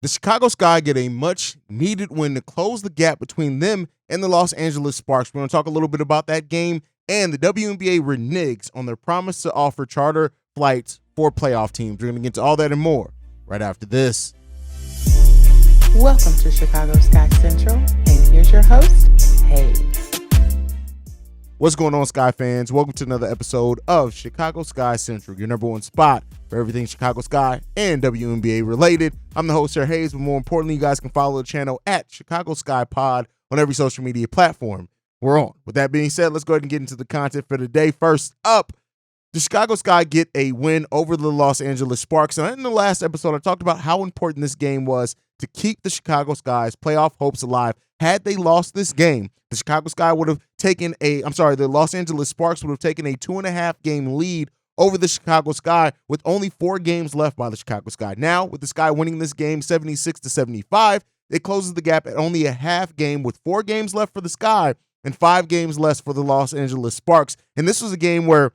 The Chicago Sky get a much-needed win to close the gap between them and the Los Angeles Sparks. We're going to talk a little bit about that game, and the WNBA reneges on their promise to offer charter flights for playoff teams. We're going to get to all that and more right after this. Welcome to Chicago Sky Central, and here's your host, Haize. What's going on, Sky fans? Welcome to another episode of Chicago Sky Central, your number one spot for everything Chicago Sky and WNBA related. I'm the host, Sir Haize, but more importantly, you guys can follow the channel at Chicago Sky Pod on every social media platform we're on. With that being said, let's go ahead and get into the content for today. First up, the Chicago Sky get a win over the Los Angeles Sparks. And in the last episode, I talked about how important this game was to keep the Chicago Sky's playoff hopes alive. Had they lost this game, the Chicago Sky would have taken the Los Angeles Sparks would have taken a 2.5 game lead over the Chicago Sky with only 4 games left by the Chicago Sky. Now, with the Sky winning this game 76-75, it closes the gap at only a half game with 4 games left for the Sky and 5 games less for the Los Angeles Sparks. And this was a game where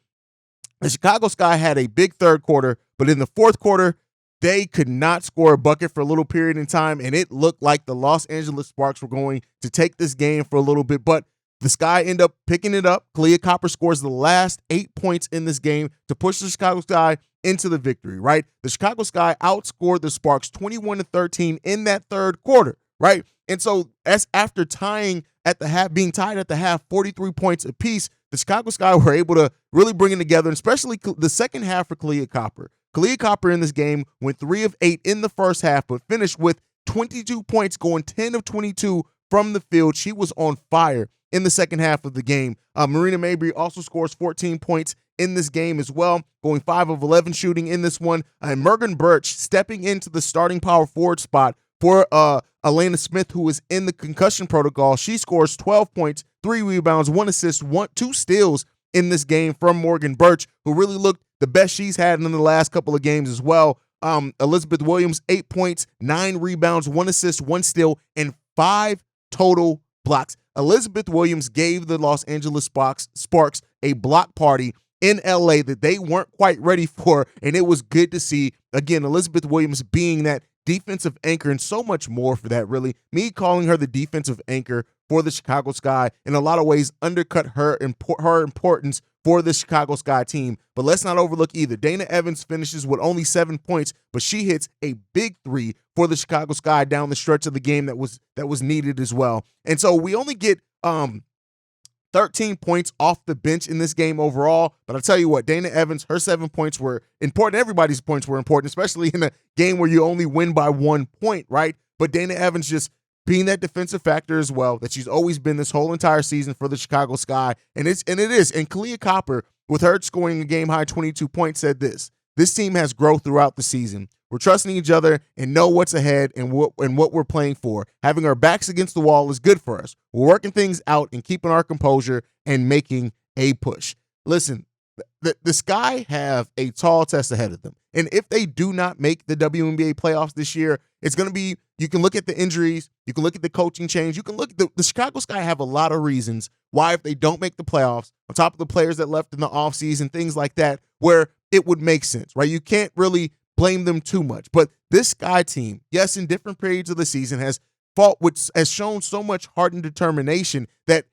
the Chicago Sky had a big third quarter, but in the fourth quarter, they could not score a bucket for a little period in time, and it looked like the Los Angeles Sparks were going to take this game for a little bit, but the Sky end up picking it up. Kalia Copper scores the last 8 points in this game to push the Chicago Sky into the victory, right? The Chicago Sky outscored the Sparks 21-13 in that third quarter, right? And so as after being tied at the half, 43 points apiece, the Chicago Sky were able to really bring it together, and especially the second half for Kalia Copper. Kalia Copper in this game went 3 of 8 in the first half, but finished with 22 points, going 10 of 22 from the field. She was on fire in the second half of the game. Marina Mabrey also scores 14 points in this game as well, going 5 of 11 shooting in this one. And Morgan Birch stepping into the starting power forward spot for Elena Smith, who is in the concussion protocol. She scores 12 points, 3 rebounds, 1 assist, 2 steals in this game from Morgan Birch, who really looked the best she's had in the last couple of games as well. Elizabeth Williams, 8 points, 9 rebounds, 1 assist, 1 steal, and 5 total blocks. Elizabeth Williams gave the Los Angeles Sparks a block party in LA that they weren't quite ready for, and it was good to see, again, Elizabeth Williams being that defensive anchor and so much more for that, really. Me calling her the defensive anchor for the Chicago Sky in a lot of ways undercut her importance for the Chicago Sky team. But let's not overlook either. Dana Evans finishes with only 7 points, but she hits a big 3 for the Chicago Sky down the stretch of the game that was needed as well. And so we only get 13 points off the bench in this game overall. But I'll tell you what, Dana Evans, her 7 points were important. Everybody's points were important, especially in a game where you only win by 1 point, right? But Dana Evans just being that defensive factor as well that she's always been this whole entire season for the Chicago Sky. And it is. And Kalia Copper, with her scoring a game-high 22 points, said this team has growth throughout the season. We're trusting each other and know what's ahead and what we're playing for. Having our backs against the wall is good for us. We're working things out and keeping our composure and making a push. Listen, the Sky have a tall test ahead of them. And if they do not make the WNBA playoffs this year, it's going to be, you can look at the injuries, you can look at the coaching change, you can look at the Chicago Sky have a lot of reasons why if they don't make the playoffs, on top of the players that left in the offseason, things like that, where it would make sense, right? You can't really blame them too much. But this Sky team, yes, in different periods of the season has shown so much heart and determination that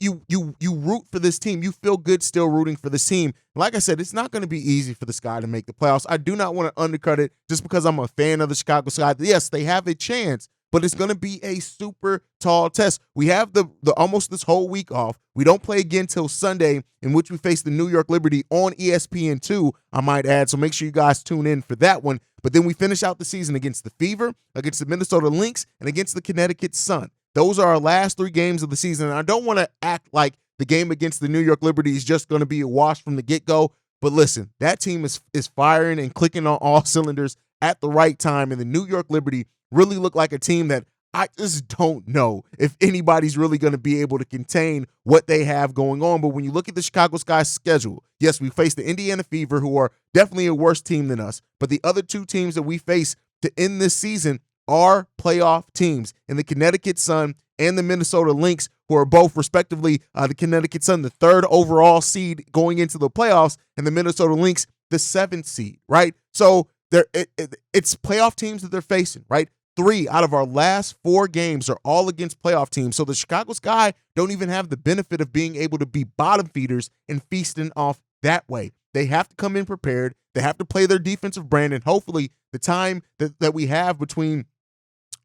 you root for this team. You feel good still rooting for this team. Like I said, it's not going to be easy for the Sky to make the playoffs. I do not want to undercut it just because I'm a fan of the Chicago Sky. Yes, they have a chance, but it's going to be a super tall test. We have the almost this whole week off. We don't play again till Sunday, in which we face the New York Liberty on ESPN2, I might add. So make sure you guys tune in for that one. But then we finish out the season against the Fever, against the Minnesota Lynx, and against the Connecticut Sun. Those are our last 3 games of the season. And I don't want to act like the game against the New York Liberty is just going to be a wash from the get-go. But listen, that team is firing and clicking on all cylinders at the right time. And the New York Liberty really look like a team that I just don't know if anybody's really going to be able to contain what they have going on. But when you look at the Chicago Sky schedule, yes, we face the Indiana Fever, who are definitely a worse team than us. But the other 2 teams that we face to end this season are playoff teams in the Connecticut Sun and the Minnesota Lynx, who are both respectively the Connecticut Sun, the 3rd overall seed going into the playoffs, and the Minnesota Lynx, the 7th seed, right? So it's playoff teams that they're facing, right? 3 out of our last 4 games are all against playoff teams. So the Chicago Sky don't even have the benefit of being able to be bottom feeders and feasting off that way. They have to come in prepared. They have to play their defensive brand, and hopefully the time that we have between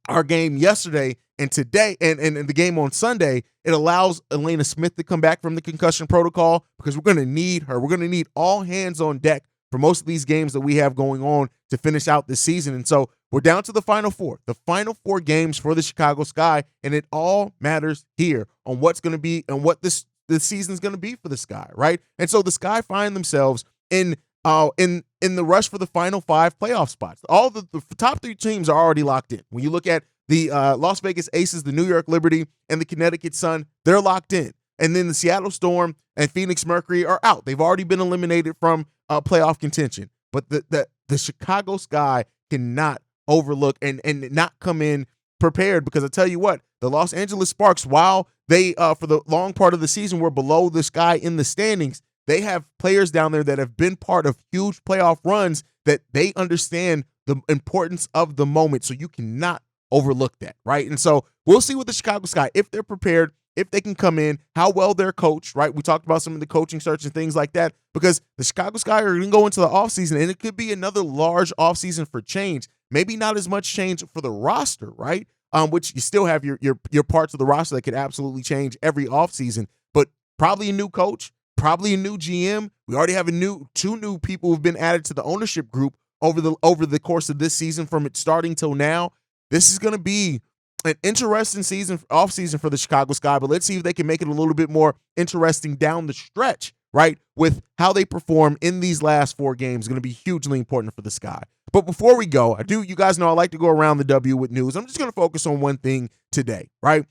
our game yesterday and today and the game on Sunday, it allows Elena Smith to come back from the concussion protocol, because we're going to need her. We're going to need all hands on deck for most of these games that we have going on to finish out this season. And so we're down to the final 4 games for the Chicago Sky, and it all matters here on what's going to be and what this season is going to be for the Sky, right? And so the Sky find themselves in the rush for the final 5 playoff spots. All the top 3 teams are already locked in. When you look at the Las Vegas Aces, the New York Liberty, and the Connecticut Sun, they're locked in. And then the Seattle Storm and Phoenix Mercury are out. They've already been eliminated from playoff contention. But the Chicago Sky cannot overlook and not come in prepared, because I tell you what, the Los Angeles Sparks, while they for the long part of the season were below the Sky in the standings, they have players down there that have been part of huge playoff runs, that they understand the importance of the moment. So you cannot overlook that, right? And so we'll see with the Chicago Sky, if they're prepared, if they can come in, how well they're coached, right? We talked about some of the coaching search and things like that, because the Chicago Sky are going to go into the offseason, and it could be another large offseason for change. Maybe not as much change for the roster, right? Which you still have your parts of the roster that could absolutely change every offseason, but probably a new coach, probably a new GM. We already have two new people who've been added to the ownership group over the course of this season, from it starting till now. This is going to be an interesting off season for the Chicago Sky, but let's see if they can make it a little bit more interesting down the stretch, right? With how they perform in these last 4 games, going to be hugely important for the Sky. But before we go, you guys know I like to go around the W with news. I'm just going to focus on one thing today, right?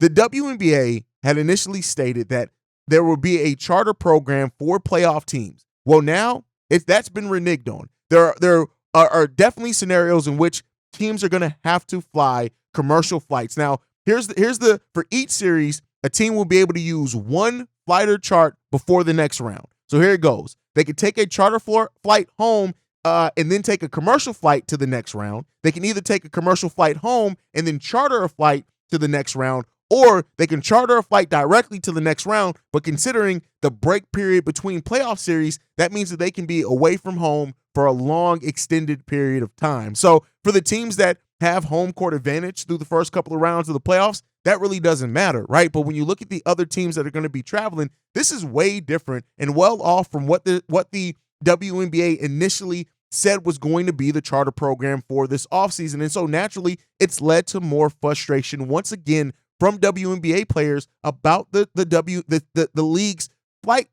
The WNBA had initially stated that there will be a charter program for playoff teams. Well, now that's been reneged on. There are definitely scenarios in which teams are going to have to fly commercial flights. Now, here's the for each series, a team will be able to use one flight or chart before the next round. So here it goes. They can take a charter flight home and then take a commercial flight to the next round. They can either take a commercial flight home and then charter a flight to the next round, or they can charter a flight directly to the next round. But considering the break period between playoff series, that means that they can be away from home for a long, extended period of time. So for the teams that have home court advantage through the first couple of rounds of the playoffs, that really doesn't matter, right? But when you look at the other teams that are going to be traveling, this is way different and well off from what the WNBA initially said was going to be the charter program for this offseason. And so naturally, it's led to more frustration once again from WNBA players about the league's flight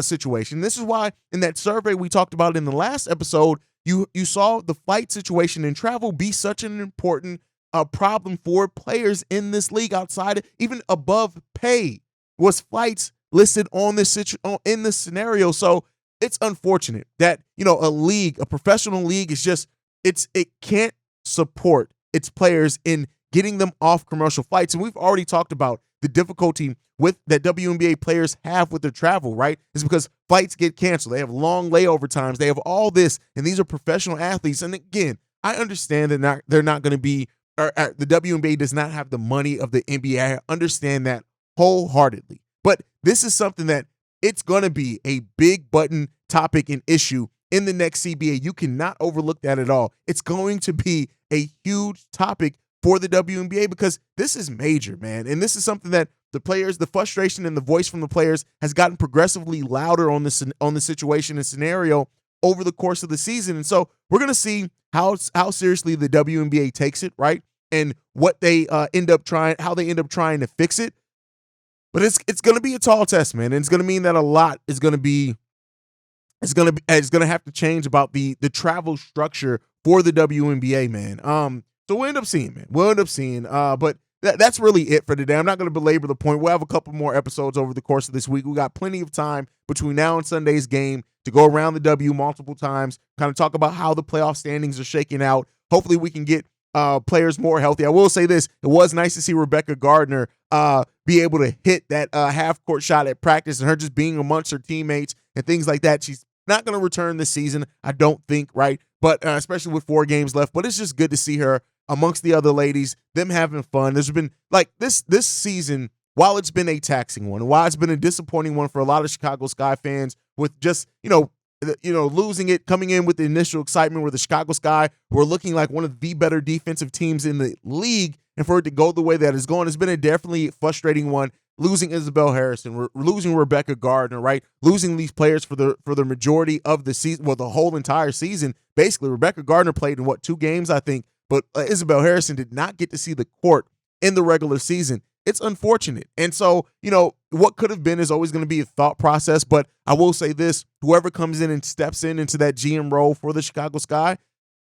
situation. This is why in that survey we talked about in the last episode, you saw the flight situation and travel be such an important problem for players in this league, outside even above pay was flights listed on this in this scenario. So it's unfortunate that a professional league it can't support its players in getting them off commercial flights. And we've already talked about the difficulty that WNBA players have with their travel, right? It's because flights get canceled. They have long layover times. They have all this, and these are professional athletes. And again, I understand that they're not going to be, or the WNBA does not have the money of the NBA. I understand that wholeheartedly. But this is something that it's going to be a big button topic and issue in the next CBA. You cannot overlook that at all. It's going to be a huge topic for the WNBA, because this is major, man. And this is something that the players, the frustration and the voice from the players has gotten progressively louder on the situation and scenario over the course of the season. And so we're going to see how seriously the WNBA takes it, right? And what they end up trying to fix it. But it's going to be a tall test, man. And it's going to mean that a lot is going to have to change about the travel structure for the WNBA, man. So we'll end up seeing, man. But that's really it for today. I'm not going to belabor the point. We'll have a couple more episodes over the course of this week. We got plenty of time between now and Sunday's game to go around the W multiple times, kind of talk about how the playoff standings are shaking out. Hopefully we can get players more healthy. I will say this. It was nice to see Rebecca Gardner be able to hit that half-court shot at practice, and her just being amongst her teammates and things like that. She's not going to return this season, I don't think, right? but especially with 4 games left. But it's just good to see her amongst the other ladies, them having fun. There's been like this season, while it's been a taxing one, while it's been a disappointing one for a lot of Chicago Sky fans with just, losing it, coming in with the initial excitement where the Chicago Sky were looking like one of the better defensive teams in the league, and for it to go the way that it's going, it's been a definitely frustrating one. Losing Isabel Harrison, we're losing Rebecca Gardner, right? Losing these players for the majority of the season, well, the whole entire season. Basically, Rebecca Gardner played in 2 games, I think, but Isabel Harrison did not get to see the court in the regular season. It's unfortunate. And so, what could have been is always going to be a thought process, but I will say this, whoever comes in and steps into that GM role for the Chicago Sky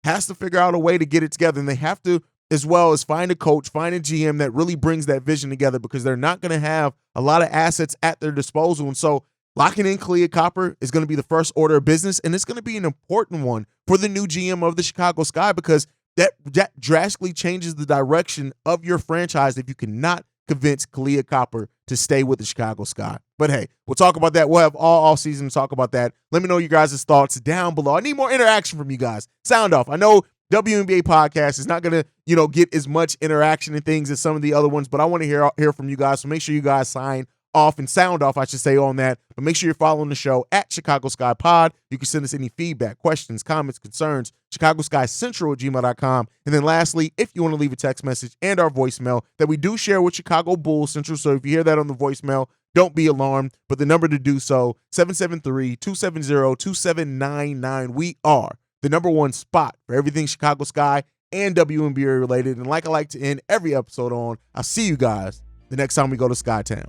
has to figure out a way to get it together, and they have to, as well as find a coach, find a GM that really brings that vision together, because they're not going to have a lot of assets at their disposal. And so locking in Kalia Copper is going to be the first order of business, and it's going to be an important one for the new GM of the Chicago Sky, because that drastically changes the direction of your franchise if you cannot convince Kalia Copper to stay with the Chicago Sky. But hey, we'll talk about that. We'll have all season to talk about that. Let me know your guys' thoughts down below. I need more interaction from you guys. Sound off. I know WNBA podcast is not going to, get as much interaction and things as some of the other ones, but I want to hear from you guys. So make sure you guys sign off and sound off, I should say, on that. But make sure you're following the show at Chicago Sky Pod. You can send us any feedback, questions, comments, concerns, ChicagoSkyCentral@gmail.com. And then lastly, if you want to leave a text message and our voicemail that we do share with Chicago Bulls Central. So if you hear that on the voicemail, don't be alarmed. But the number to do so, 773-270-2799. We are the #1 spot for everything Chicago Sky and WNBA related. And like I like to end every episode on, I'll see you guys the next time we go to Skytown.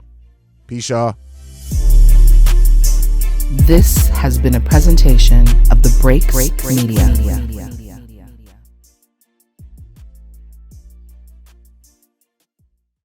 Peace, y'all. This has been a presentation of the Break Media.